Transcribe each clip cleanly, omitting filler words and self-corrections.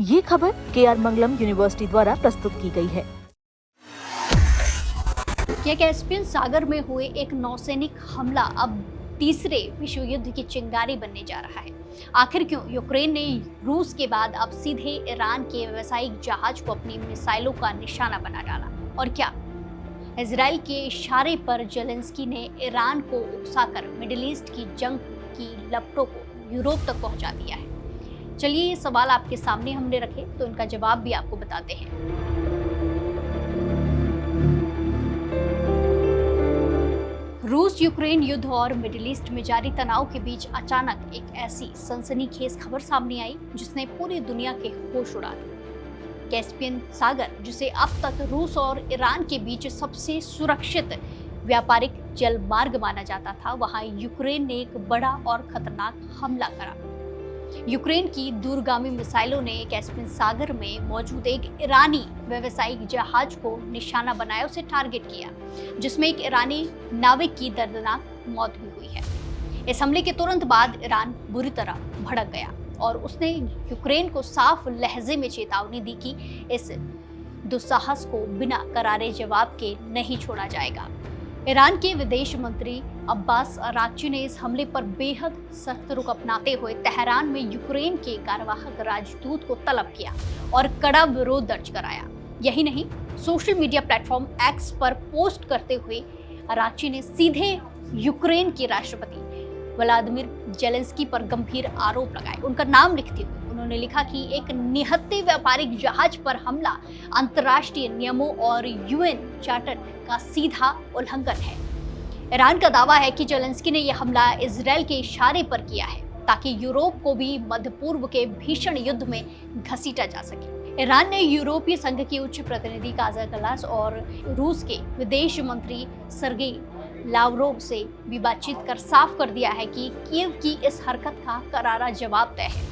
ये खबर KR मंगलम university द्वारा प्रस्तुत की गई है। कैस्पियन सागर में हुए एक नौसैनिक हमला अब तीसरे विश्व युद्ध की चिंगारी बनने जा रहा है। आखिर क्यों यूक्रेन ने रूस के बाद अब सीधे ईरान के व्यावसायिक जहाज को अपनी मिसाइलों का निशाना बना डाला, और क्या इजराइल के इशारे पर जेलेंस्की ने ईरान को उकसाकर मिडिल ईस्ट की जंग की लपटों को यूरोप तक पहुंचा दिया है? चलिए ये सवाल आपके सामने हमने रखे तो इनका जवाब भी आपको बताते हैं। रूस यूक्रेन युद्ध और मिडिल ईस्ट में जारी तनाव के बीच अचानक एक ऐसी सनसनीखेज खबर सामने आई जिसने पूरी दुनिया के होश उड़ा दिए। कैस्पियन सागर, जिसे अब तक रूस और ईरान के बीच सबसे सुरक्षित व्यापारिक जलमार्ग माना जाता था, वहां यूक्रेन ने एक बड़ा और खतरनाक हमला करा। यूक्रेन की दूरगामी मिसाइलों ने कैस्पियन सागर में मौजूद एक ईरानी व्यावसायिक जहाज को निशाना बनाया, उसे टारगेट किया, जिसमें एक ईरानी नाविक की दर्दनाक मौत भी हुई है। इस हमले के तुरंत बाद ईरान बुरी तरह भड़क गया और उसने यूक्रेन को साफ लहजे में चेतावनी दी कि इस दुस्साहस को बिना करारे जवाब के नहीं छोड़ा जाएगा। ईरान के विदेश मंत्री अब्बास अराक्ची ने इस हमले पर बेहद सख्त रुख अपनाते हुए तेहरान में यूक्रेन के कार्यवाहक राजदूत को तलब किया और कड़ा विरोध दर्ज कराया। यही नहीं, सोशल मीडिया प्लेटफॉर्म एक्स पर पोस्ट करते हुए अराक्ची ने सीधे यूक्रेन के राष्ट्रपति व्लादिमीर जेलेंस्की पर गंभीर आरोप लगाए। उनका नाम लिखते हुए उन्होंने लिखा कि एक निहत्थे व्यापारिक जहाज पर हमला अंतर्राष्ट्रीय नियमों और यूएन चार्टर का सीधा उल्लंघन है। ईरान का दावा है कि जेलेंस्की ने यह हमला इजराइल के इशारे पर किया है ताकि यूरोप को भी मध्य पूर्व के भीषण युद्ध में घसीटा जा सके। ईरान ने यूरोपीय संघ के उच्च प्रतिनिधि काजा कलास और रूस के विदेश मंत्री सर्गेई लावरोव से भी बातचीत कर साफ कर दिया है कि कीव की इस हरकत का करारा जवाब तय है।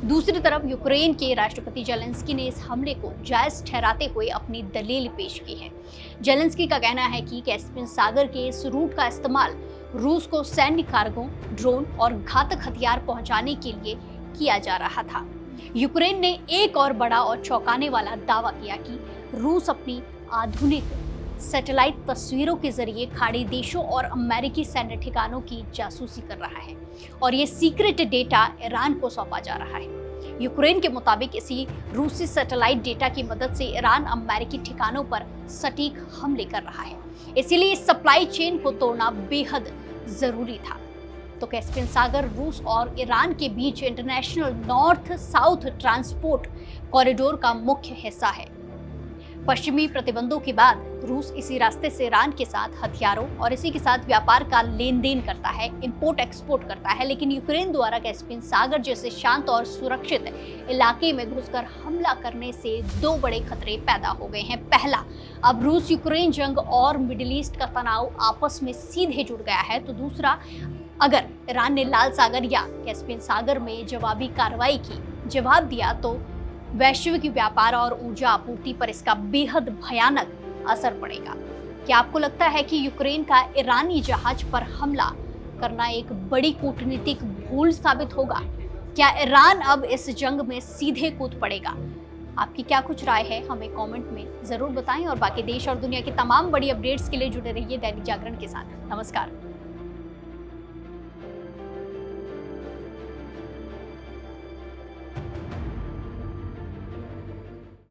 दूसरी तरफ यूक्रेन के राष्ट्रपति जेलेंस्की ने इस हमले को जायज ठहराते हुए अपनी दलील पेश की है। जेलेंस्की का कहना है कि कैस्पियन सागर के इस रूट का इस्तेमाल रूस को सैन्य कार्गो, ड्रोन और घातक हथियार पहुंचाने के लिए किया जा रहा था। यूक्रेन ने एक और बड़ा और चौंकाने वाला दावा किया कि रूस अपनी आधुनिक सैटेलाइट तस्वीरों के जरिए खाड़ी देशों और अमेरिकी सैन्य ठिकानों की जासूसी कर रहा है और ये सीक्रेट डेटा ईरान को सौंपा जा रहा है। यूक्रेन के मुताबिक इसी रूसी सैटेलाइट डेटा की मदद से ईरान अमेरिकी ठिकानों पर सटीक हमले कर रहा है, इसीलिए इस सप्लाई चेन को तोड़ना बेहद जरूरी था। तो कैस्पियन सागर रूस और ईरान के बीच international north south transport corridor का मुख्य हिस्सा है। पश्चिमी प्रतिबंधों के बाद रूस इसी रास्ते से ईरान के साथ हथियारों और इसी के साथ व्यापार का लेन देन करता है, इंपोर्ट एक्सपोर्ट करता है। लेकिन यूक्रेन द्वारा कैस्पियन सागर जैसे शांत और सुरक्षित इलाके में घुसकर हमला करने से दो बड़े खतरे पैदा हो गए हैं। पहला, अब रूस यूक्रेन जंग और मिडिल ईस्ट का तनाव आपस में सीधे जुड़ गया है। तो दूसरा, अगर ईरान ने लाल सागर या कैस्पियन सागर में जवाबी कार्रवाई की जवाब दिया तो वैश्विक व्यापार और ऊर्जा आपूर्ति पर इसका बेहद भयानक असर पड़ेगा। क्या आपको लगता है कि यूक्रेन का ईरानी जहाज पर हमला करना एक बड़ी कूटनीतिक भूल साबित होगा? क्या ईरान अब इस जंग में सीधे कूद पड़ेगा? आपकी क्या कुछ राय है, हमें कमेंट में जरूर बताएं और बाकी देश और दुनिया की तमाम बड़ी अपडेट्स के लिए जुड़े रहिए दैनिक जागरण के साथ। नमस्कार।